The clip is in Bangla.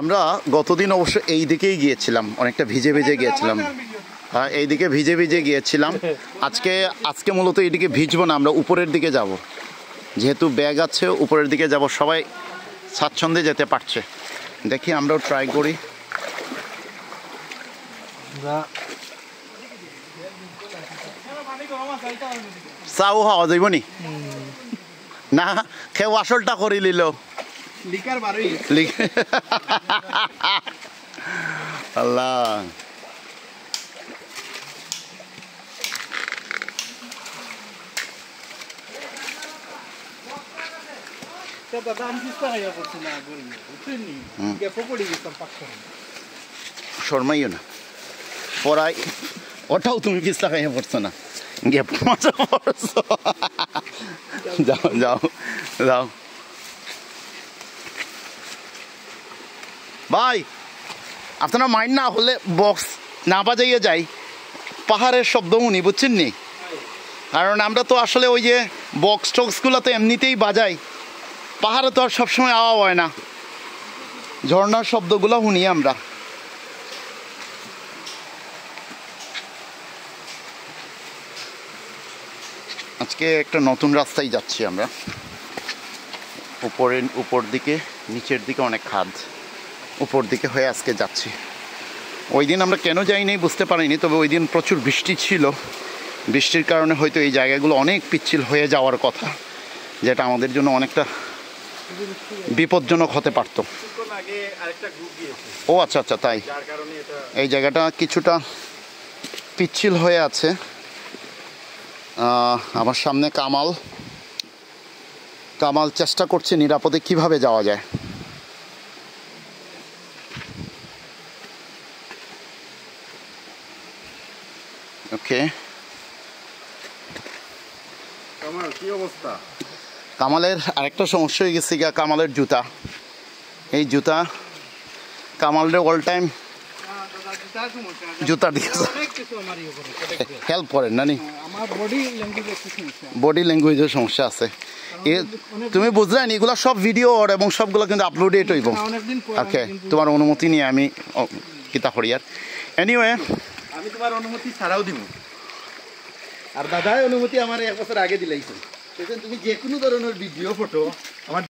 আমরা গতদিন অবশ্য এই দিকেই গিয়েছিলাম, অনেকটা ভিজে ভিজে গিয়েছিলাম। হ্যাঁ, এইদিকে ভিজে ভিজে গিয়েছিলাম। আজকে মূলত এইদিকে ভিজবো না, আমরা উপরের দিকে যাব, যেহেতু ব্যাগ আছে উপরের দিকে যাব, সবাই স্বাচ্ছন্দ্যে যেতে পারছে। দেখি আমরাও ট্রাই করি। চাও হওয়া যাইব নি না, খেয়ে আসলটা করে নিল আল্লাহ। শর্মাইও না পড়াই, ওটাও তুমি পিস্তা খাইয়া পড়ছো না, গিয়ে মজা পড়ছো। যাও যাও যাও ভাই, আপনারা মাইন্ড না হলে বক্স না বাজাইয়ে যাই, পাহাড়ের শব্দ উনি বুঝছেন নি, কারণ আমরা তো আসলে ওই যে বক্স টক্সগুলো তো এমনিতেই বাজাই, পাহাড়ে তো আর সবসময় আওয়া হয় না, ঝর্ণার শব্দগুলো শুনি আমরা। আজকে একটা নতুন রাস্তায় যাচ্ছি আমরা, উপর দিকে নিচের দিকে অনেক খাদ, উপর দিকে হয়ে আজকে যাচ্ছি। ওই দিন আমরা কেন যাইনি বুঝতে পারিনি, তবে ওই দিন প্রচুর বৃষ্টি ছিল, বৃষ্টির কারণে হয়তো এই জায়গাগুলো অনেক পিচ্ছিল হয়ে যাওয়ার কথা, যেটা আমাদের জন্য অনেকটা বিপজ্জনক হতে পারত। ও আচ্ছা আচ্ছা, তাই এই জায়গাটা কিছুটা পিচ্ছিল হয়ে আছে। আমার সামনে কামাল চেষ্টা করছে নিরাপদে কিভাবে যাওয়া যায়। ওকে, কামাল কি অবস্থা? কামালের আরেকটা সমস্যা হয়ে গেছে, কামালের জুতা, এই জুতা কামালের অল টাইম জুতা দিয়ে হেল্প করেন না নি, বডি ল্যাঙ্গুয়েজের সমস্যা আছে। তুমি বুঝলেন, এগুলো সব ভিডিও এবং সবগুলো কিন্তু আপলোডেড হইব। ওকে, তোমার অনুমতি নিয়ে আমি কিতা করি আর। এনিওয়ে, আমি তোমার অনুমতি ছাড়াও দিব, আর দাদাই অনুমতি আমার 1 বছর আগে দিলাইছে। তুমি যে কোনো ধরনের ভিডিও ফটো আমার